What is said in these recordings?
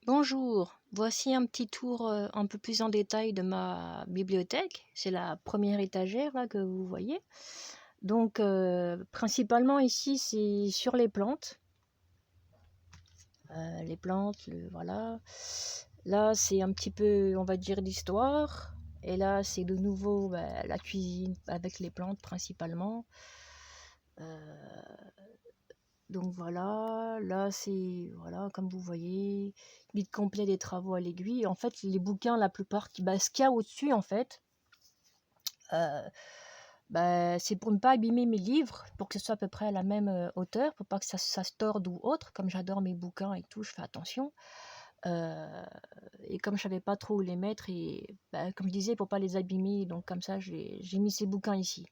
Bonjour, voici un petit tour un peu plus en détail de ma bibliothèque. C'est la première étagère là que vous voyez. Donc principalement ici c'est sur les plantes. Les plantes, voilà. Là c'est un petit peu on va dire d'histoire. Et là c'est de nouveau la cuisine avec les plantes principalement. Euh, Donc voilà, là c'est, voilà, comme vous voyez, guide complet des travaux à l'aiguille. En fait, les bouquins, la plupart, ce qu'il y a au-dessus, en fait, euh, c'est pour ne pas abîmer mes livres, pour que ce soit à peu près à la même hauteur, pour pas que ça se torde ou autre. Comme j'adore mes bouquins et tout, je fais attention. Euh, et comme je savais pas trop où les mettre, et comme je disais, pour pas les abîmer, donc comme ça, j'ai mis ces bouquins ici.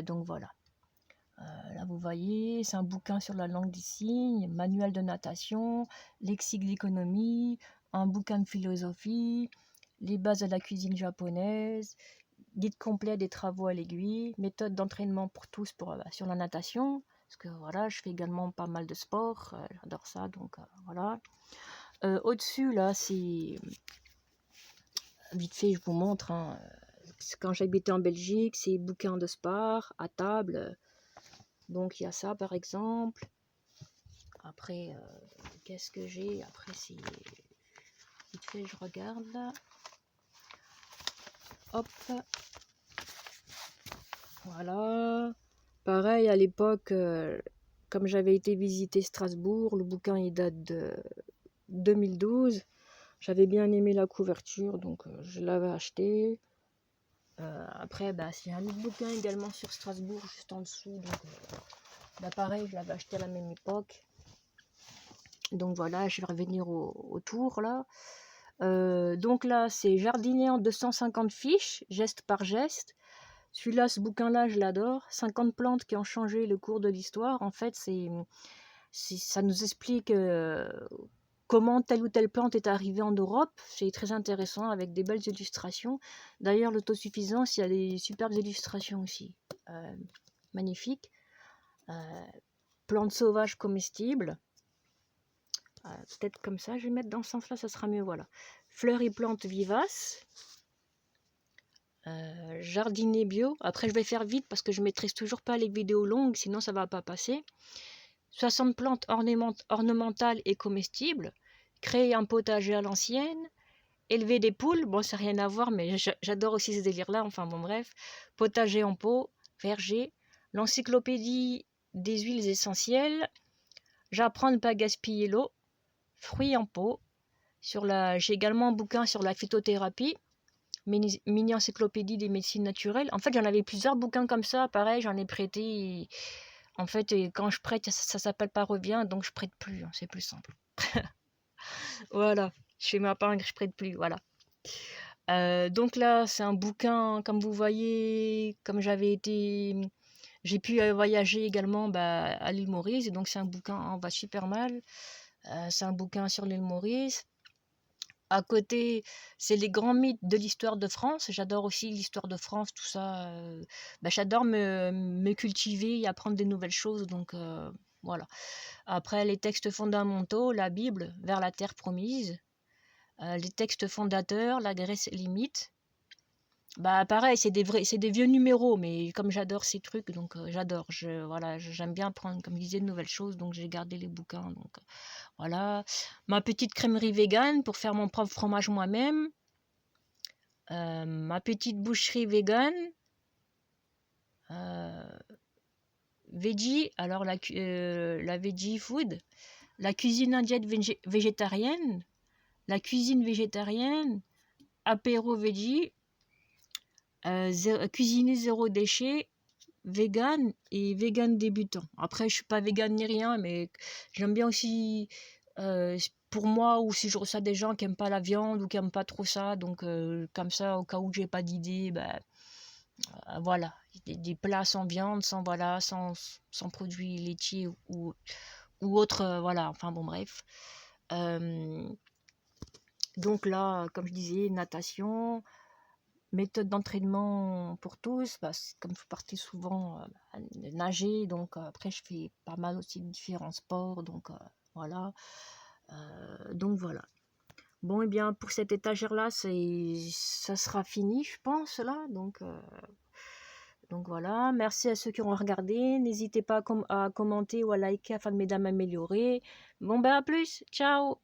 Donc voilà. Là, vous voyez, c'est un bouquin sur la langue des signes, manuel de natation, lexique d'économie, un bouquin de philosophie, les bases de la cuisine japonaise, guide complet des travaux à l'aiguille, méthode d'entraînement pour tous sur la natation, parce que voilà, je fais également pas mal de sport, j'adore ça, donc voilà. Au-dessus, là, c'est vite fait, je vous montre, hein, quand j'habitais en Belgique, c'est bouquin de sport à table. Donc il y a ça par exemple. Après, qu'est-ce que j'ai? Après, c'est vite fait, je regarde là. Hop, voilà. Pareil, à l'époque, comme j'avais été visiter Strasbourg, le bouquin il date de 2012. J'avais bien aimé la couverture, donc je l'avais acheté. Après, c'est un autre bouquin également sur Strasbourg, juste en dessous. Donc, pareil, je l'avais acheté à la même époque. Donc voilà, je vais revenir au tour là. Donc là, c'est jardiner en 250 fiches, geste par geste. Celui-là, ce bouquin-là, je l'adore. 50 plantes qui ont changé le cours de l'histoire. En fait, ça nous explique comment telle ou telle plante est arrivée en Europe. C'est très intéressant avec des belles illustrations. D'ailleurs, l'autosuffisance, il y a des superbes illustrations aussi. Magnifiques. Plantes sauvages comestibles. Peut-être comme ça, je vais mettre dans ce sens-là, ça sera mieux. Voilà. Fleurs et plantes vivaces. Jardiner bio. Après, je vais faire vite parce que je maîtrise toujours pas les vidéos longues, sinon ça va pas passer. 60 plantes ornementales et comestibles. Créer un potager à l'ancienne. Élever des poules. Bon, ça n'a rien à voir, mais j'adore aussi ce délire-là. Enfin, bon, bref. Potager en pot. Verger. L'encyclopédie des huiles essentielles. J'apprends à ne pas gaspiller l'eau. Fruits en pot. J'ai également un bouquin sur la phytothérapie. Mini encyclopédie des médecines naturelles. En fait, j'en avais plusieurs bouquins comme ça, pareil, j'en ai prêté. En fait, quand je prête, ça s'appelle pas revient, donc je prête plus, hein, c'est plus simple. Voilà, je fais ma part, je prête plus, voilà. Donc là, c'est un bouquin, comme vous voyez, comme j'ai pu voyager également à l'île Maurice, et donc c'est un bouquin, on va super mal. C'est un bouquin sur l'île Maurice. À côté, c'est les grands mythes de l'histoire de France. J'adore aussi l'histoire de France, tout ça. J'adore me cultiver et apprendre des nouvelles choses. Donc voilà. Après, les textes fondamentaux, la Bible, vers la terre promise. Les textes fondateurs, la Grèce limite. Pareil, c'est des vieux numéros, mais comme j'adore ces trucs, donc j'adore. Voilà, j'aime bien apprendre, comme je disais, de nouvelles choses, donc j'ai gardé les bouquins. Donc voilà. Ma petite crèmerie végane pour faire mon propre fromage moi-même. Ma petite boucherie végane. Veggie, alors la veggie food. La cuisine indienne végétarienne. La cuisine végétarienne. Apéro veggie. Cuisiner zéro déchet. Vegan et vegan débutant. Après, je suis pas vegan ni rien, mais j'aime bien aussi pour moi, ou si je reçois des gens qui aiment pas la viande ou qui aiment pas trop ça, donc comme ça, au cas où j'ai pas d'idée, voilà, des plats sans viande, sans produits laitiers ou autres, voilà, enfin bon, bref. Donc là, comme je disais, natation, méthode d'entraînement pour tous, comme je partais souvent nager, donc après je fais pas mal aussi de différents sports, donc voilà. Donc voilà. Bon, et bien pour cette étagère-là, ça sera fini, je pense, là. Donc voilà, merci à ceux qui auront regardé. N'hésitez pas à commenter ou à liker afin de m'aider à m'améliorer. Bon, ben à plus, ciao!